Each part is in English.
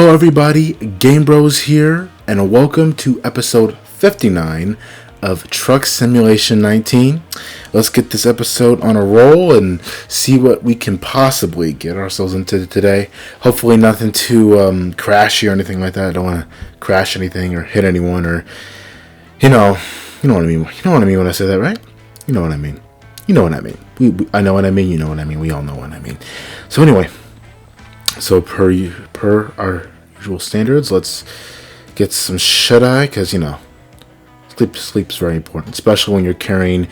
Hello everybody, Game Bros here, and welcome to episode 59 of Truck Simulation 19. Let's get this episode on a roll and see what we can possibly get ourselves into today. Hopefully nothing too crashy or anything like that. I don't want to crash anything or hit anyone or, you know what I mean. You know what I mean when I say that, right? You know what I mean. You know what I mean. I know what I mean, you know what I mean. We all know what I mean. So anyway, so per our usual standards, let's get some shut-eye, because, sleep's very important, especially when you're carrying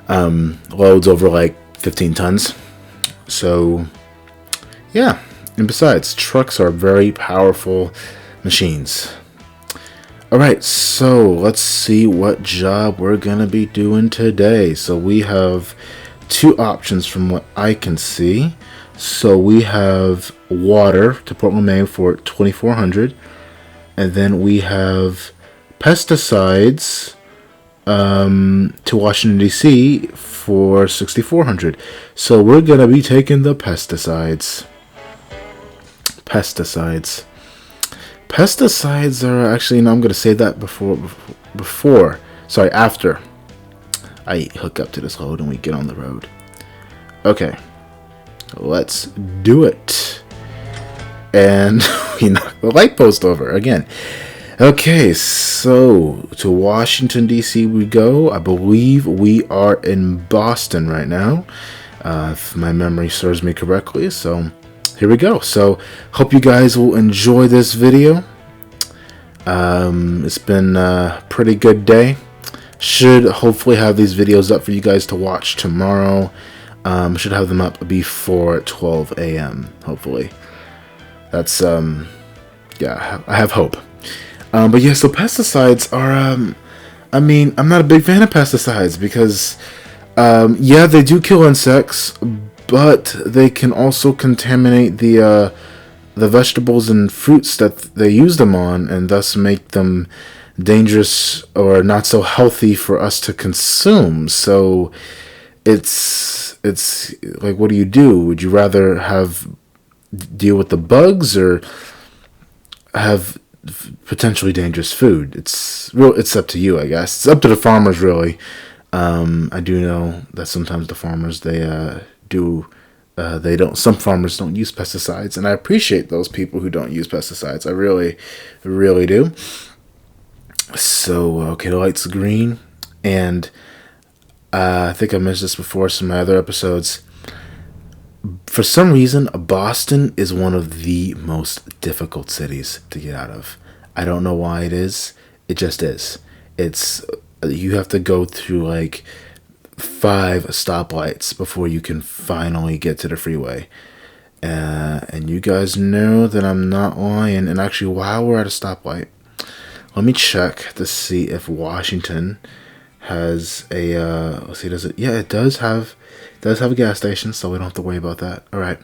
loads over like 15 tons. So, yeah. And besides, trucks are very powerful machines. Alright, so let's see what job we're going to be doing today. So we have two options from what I can see. So we have water to Portland, Maine for $2,400, and then we have pesticides to Washington D.C. for $6,400. So we're gonna be taking the pesticides. Pesticides are actually, no, I'm gonna say that after I hook up to this load and we get on the road. Okay. Let's do it. And we knock the light post over again. Okay, so to Washington, D.C. we go. I believe we are in Boston right now, if my memory serves me correctly. So here we go. So hope you guys will enjoy this video. It's been a pretty good day. Should hopefully have these videos up for you guys to watch tomorrow. Should have them up before 12 a.m. hopefully. That's yeah, I have hope. But yeah, so pesticides are I'm not a big fan of pesticides because yeah, they do kill insects, but they can also contaminate the vegetables and fruits that they use them on, and thus make them dangerous or not so healthy for us to consume. So it's like, what do you do? Would you rather deal with the bugs or have potentially dangerous food? It's up to you, I guess. It's up to the farmers, really. I do know that sometimes the farmers, some farmers don't use pesticides, and I appreciate those people who don't use pesticides. I really, really do. So, okay, the light's green, and I think I mentioned this before in some of my other episodes. For some reason, Boston is one of the most difficult cities to get out of. I don't know why it is. It just is. You have to go through like 5 stoplights before you can finally get to the freeway. And you guys know that I'm not lying. And actually, while we're at a stoplight, let me check to see if Washington has a let's see, does it? Yeah, it does have a gas station, so we don't have to worry about that. All right.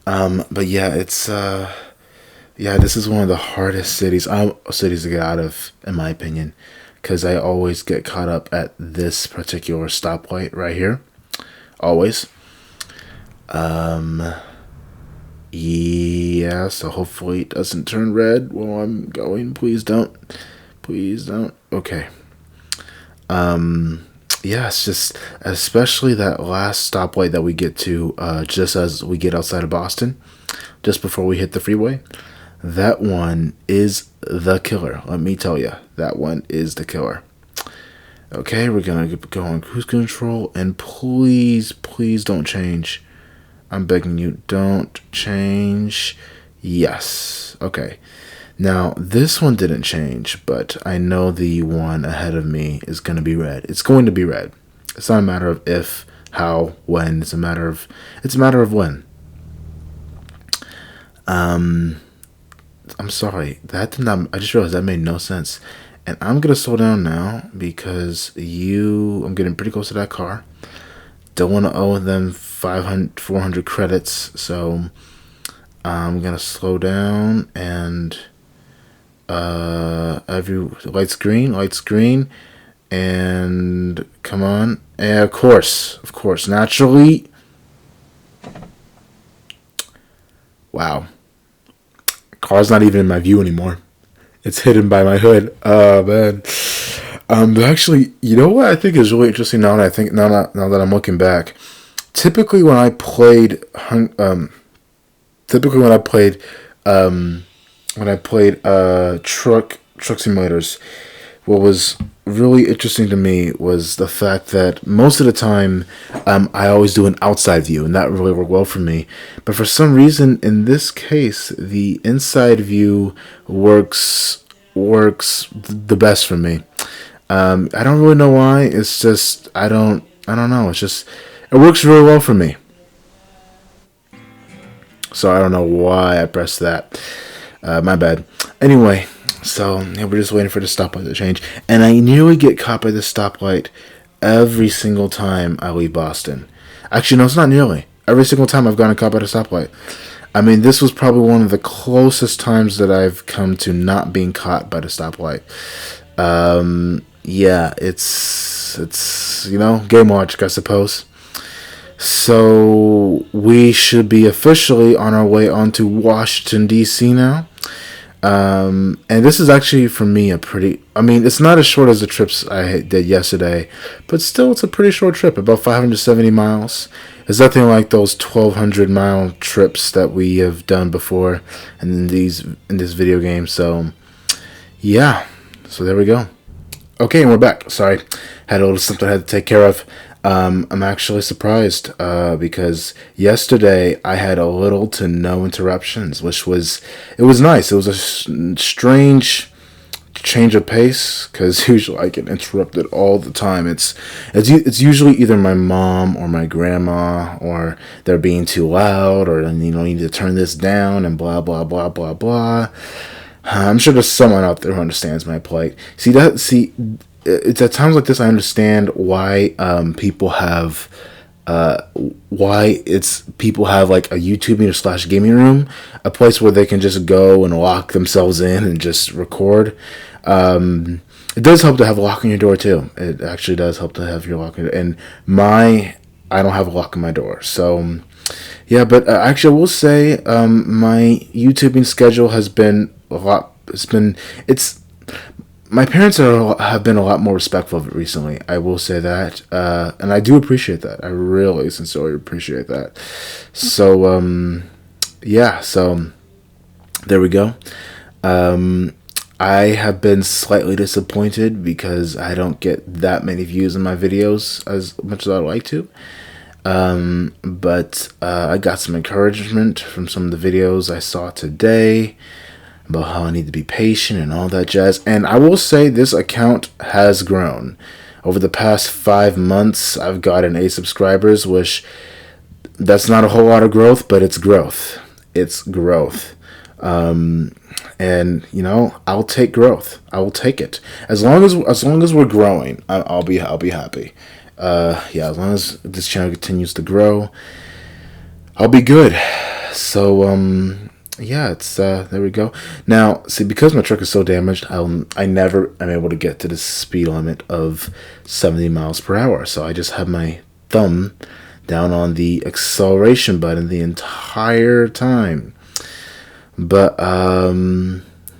But yeah, it's this is one of the hardest cities to get out of, in my opinion, because I always get caught up at this particular stoplight right here, always. Yeah, so hopefully it doesn't turn red while I'm going. Please don't. Okay. Yeah, it's just, especially that last stoplight that we get to just as we get outside of Boston, just before we hit the freeway. That one is the killer. Let me tell you, that one is the killer. Okay, we're gonna go on cruise control, and please don't change. I'm begging you, don't change. Yes. Okay. Now, this one didn't change, but I know the one ahead of me is going to be red. It's going to be red. It's not a matter of if, how, when. It's a matter of when. I'm sorry. I just realized that made no sense. And I'm going to slow down now because I'm getting pretty close to that car. Don't want to owe them 400 credits, so I'm going to slow down and... lights green, and come on, and of course, naturally. Wow, Car's not even in my view anymore. It's hidden by my hood. Oh man. But actually, you know what I think is really interesting now that I'm looking back. Typically when I played truck simulators, what was really interesting to me was the fact that most of the time I always do an outside view, and that really worked well for me. But for some reason in this case, the inside view works the best for me. I don't really know why. It's just I don't know. It's just it works really well for me. So I don't know why I pressed that. My bad. Anyway, so yeah, we're just waiting for the stoplight to change. And I nearly get caught by the stoplight every single time I leave Boston. Actually, no, it's not nearly. Every single time I've gotten caught by the stoplight. I mean, this was probably one of the closest times that I've come to not being caught by the stoplight. Yeah, it's game logic, I suppose. So we should be officially on our way on to Washington, D.C. now. And this is actually for me it's not as short as the trips I did yesterday, but still it's a pretty short trip, about 570 miles. It's nothing like those 1,200-mile trips that we have done before in this video game. So yeah, so there we go. Okay, and we're back. Sorry, had a little something I had to take care of. I'm actually surprised because yesterday I had a little to no interruptions, which was nice. It was a strange change of pace because usually I get interrupted all the time. It's usually either my mom or my grandma, or they're being too loud, or you need to turn this down and blah blah blah blah blah. I'm sure there's someone out there who understands my plight. It's at times like this I understand why people have like a YouTube gaming room, a place where they can just go and lock themselves in and just record. It does help to have a lock on your door too. It actually does help to have your lock on your door. And I don't have a lock on my door, so yeah. But actually, I will say my YouTubing schedule has been a lot. My parents have been a lot more respectful of it recently. I will say that, and I do appreciate that. I really sincerely appreciate that. So, yeah. So, there we go. I have been slightly disappointed because I don't get that many views in my videos as much as I'd like to. But I got some encouragement from some of the videos I saw today about how I need to be patient and all that jazz. And I will say this account has grown. Over the past 5 months, I've gotten 8 subscribers, which that's not a whole lot of growth, but it's growth. It's growth. And I'll take growth. I will take it. As long as we're growing, I'll be happy. Yeah, as long as this channel continues to grow, I'll be good. So yeah, it's there we go. Now, see, because my truck is so damaged, I never am able to get to the speed limit of 70 miles per hour. So I just have my thumb down on the acceleration button the entire time. But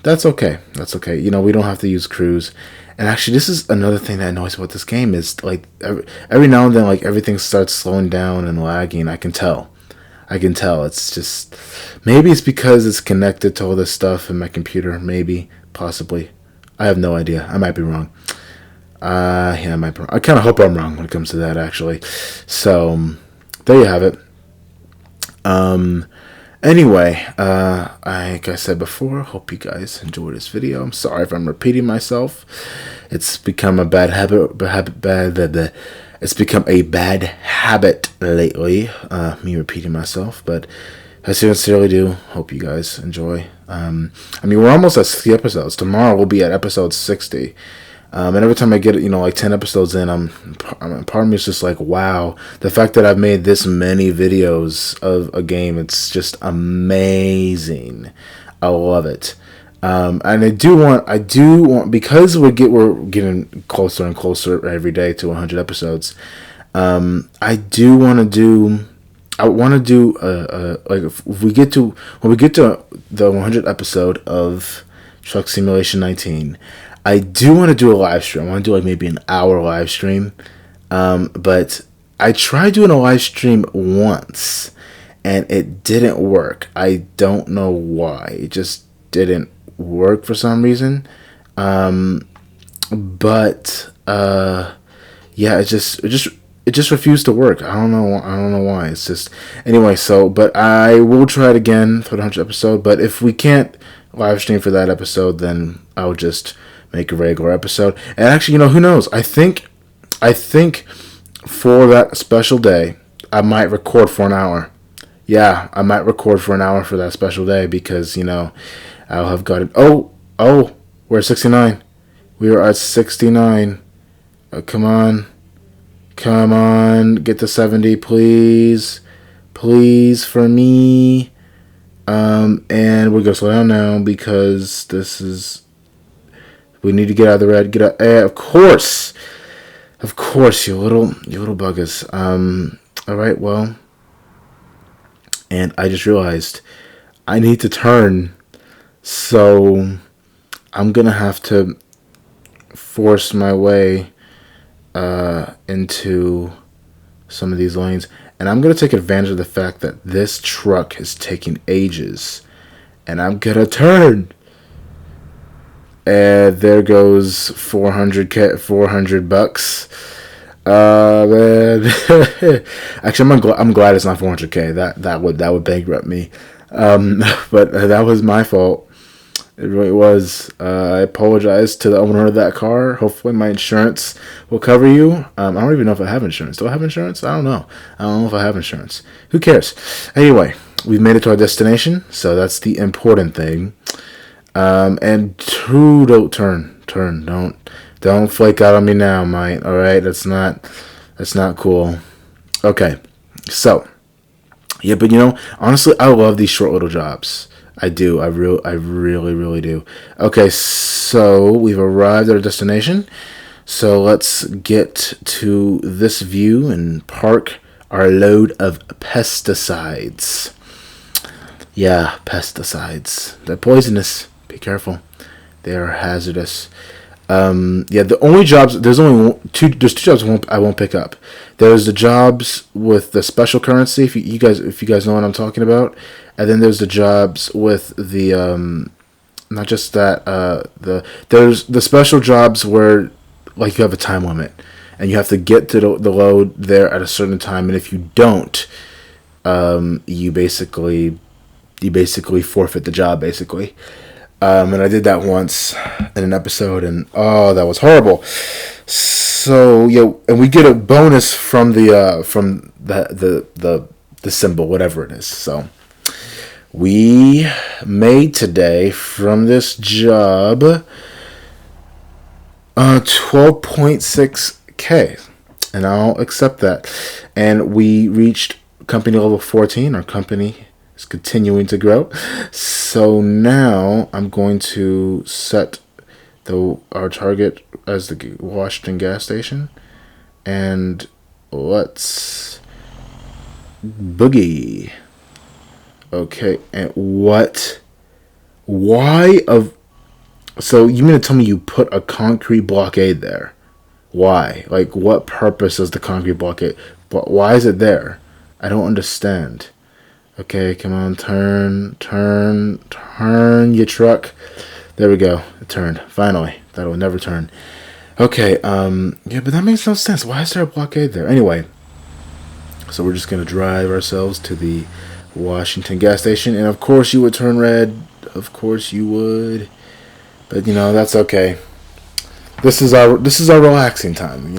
that's okay. That's okay. We don't have to use cruise. And actually, this is another thing that annoys me about this game is like every now and then, like everything starts slowing down and lagging. I can tell. It's just maybe it's because it's connected to all this stuff in my computer. Maybe, possibly. I have no idea. I might be wrong. Yeah, I might be wrong. I kind of hope I'm wrong when it comes to that, actually. So there you have it. Anyway, like I said before, hope you guys enjoyed this video. I'm sorry if I'm repeating myself. It's become a bad habit. It's become a bad habit lately, me repeating myself. But I sincerely do hope you guys enjoy. We're almost at 60 episodes. Tomorrow we'll be at episode 60. And every time I get like 10 episodes in, part of me is just like, wow, the fact that I've made this many videos of a game, it's just amazing. I love it. And I do want, because we're getting closer and closer every day to 100 episodes. I do want to do I want to do like if we get to when we get to the 100th episode of Truck Simulation 19, I do want to do a live stream. I want to do like maybe an hour live stream. But I tried doing a live stream once and it didn't work. I don't know why. It just didn't work for some reason. But yeah, it just refused to work. I don't know. I don't know why. It's just anyway. So, but I will try it again for the 100th episode. But if we can't live stream for that episode, then I'll just make a regular episode. And actually, who knows? I think for that special day, I might record for an hour. Yeah, I might record for an hour for that special day because I'll have got it. Oh, we're at 69. We are at 69. Come on. Come on. Get to 70, please. Please, for me. And we're going to slow down now because we need to get out of the red. Get out. Of course. Of course, you little buggers. All right, well. And I just realized I need to turn. So I'm going to have to force my way into some of these lanes. And I'm going to take advantage of the fact that this truck is taking ages. And I'm going to turn. And there goes $400. Man. Actually, I'm glad it's not 400K. That would bankrupt me. But that was my fault. It really was. I apologize to the owner of that car. Hopefully my insurance will cover you. I don't even know if I have insurance. Do I have insurance? I don't know. I don't know if I have insurance. Who cares? Anyway, we've made it to our destination, so that's the important thing. And don't turn. Don't flake out on me now, mate. All right, that's not cool. Okay, so yeah, but honestly, I love these short little jobs. I do. I really do. Okay, so we've arrived at our destination. So let's get to this view and park our load of pesticides. Yeah, pesticides. They're poisonous. Be careful. They are hazardous. Yeah, the only jobs there's two jobs I won't pick up. There's the jobs with the special currency, if you guys know what I'm talking about, and then there's the jobs with the not just that there's the special jobs where like you have a time limit and you have to get to the load there at a certain time, and if you don't, you basically forfeit the job basically. And I did that once in an episode, and that was horrible. So yeah, and we get a bonus from the symbol, whatever it is. So we made today from this job 12.6K, and I'll accept that. And we reached company level 14. Our company is continuing to grow. So now I'm going to set our target as the Washington gas station, and let's boogie. Okay, and so you mean to tell me you put a concrete blockade there? Why? Like, what purpose does the concrete blockade? But why is it there? I don't understand. Okay, come on, turn your truck. There we go. It turned. Finally. Thought it would never turn. Okay, yeah, but that makes no sense. Why is there a blockade there? Anyway, so we're just going to drive ourselves to the Washington gas station, and of course you would turn red. Of course you would. But, that's okay. This is our relaxing time.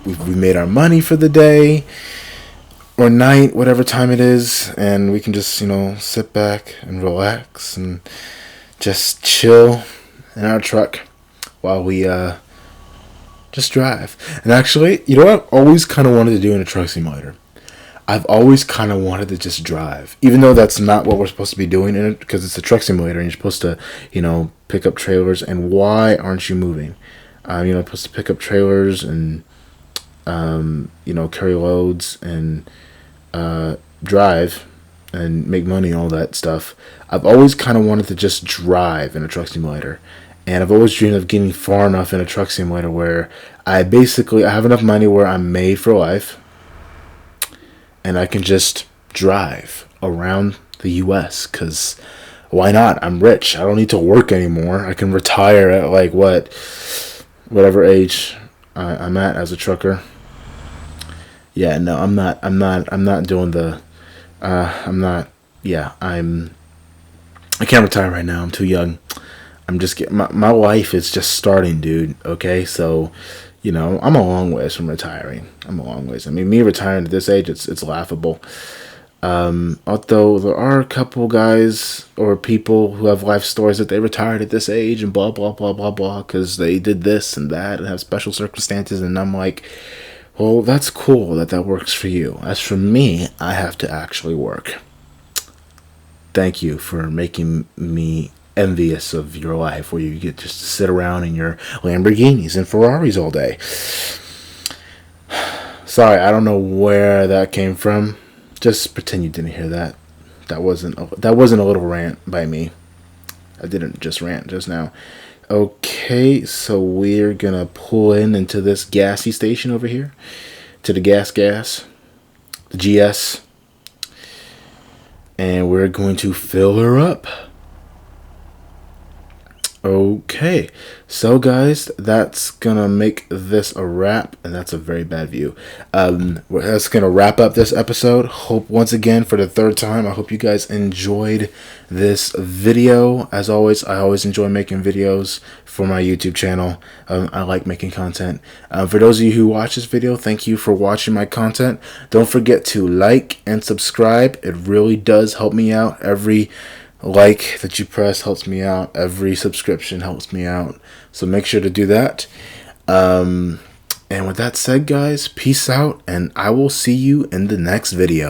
We made our money for the day or night, whatever time it is, and we can just, sit back and relax and just chill in our truck while we just drive. And actually, what I've always kind of wanted to do in a truck simulator? I've always kind of wanted to just drive, even though that's not what we're supposed to be doing in it, because it's a truck simulator and you're supposed to, pick up trailers. And why aren't you moving? You're supposed to pick up trailers and, carry loads and, drive and make money and all that stuff, I've always kind of wanted to just drive in a truck simulator. And I've always dreamed of getting far enough in a truck simulator where I have enough money where I'm made for life and I can just drive around the US, because why not? I'm rich. I don't need to work anymore. I can retire at like whatever age I'm at as a trucker. Yeah, no, I'm not. I'm not doing the. I'm not. Yeah, I can't retire right now. I'm too young. I'm just getting. My life is just starting, dude. Okay, so, I'm a long ways from retiring. I'm a long ways. I mean, me retiring at this age, it's laughable. Although there are a couple guys or people who have life stories that they retired at this age and blah blah blah blah blah because they did this and that and have special circumstances, and I'm like, well, that's cool that works for you. As for me, I have to actually work. Thank you for making me envious of your life where you get just to sit around in your Lamborghinis and Ferraris all day. Sorry, I don't know where that came from. Just pretend you didn't hear that. That wasn't a little rant by me. I didn't just rant just now. Okay, so we're gonna pull into this gassy station over here, to the gas, the GS, and we're going to fill her up. Okay, so guys, that's gonna make this a wrap, and that's a very bad view. That's gonna wrap up this episode. Hope once again for the third time, I hope you guys enjoyed this video. As always, I always enjoy making videos for my YouTube channel. I like making content. For those of you who watch this video, thank you for watching my content. Don't forget to like and subscribe. It really does help me out. Every like that you press helps me out. Every subscription helps me out. So make sure to do that. And with that said, guys, peace out, and I will see you in the next video.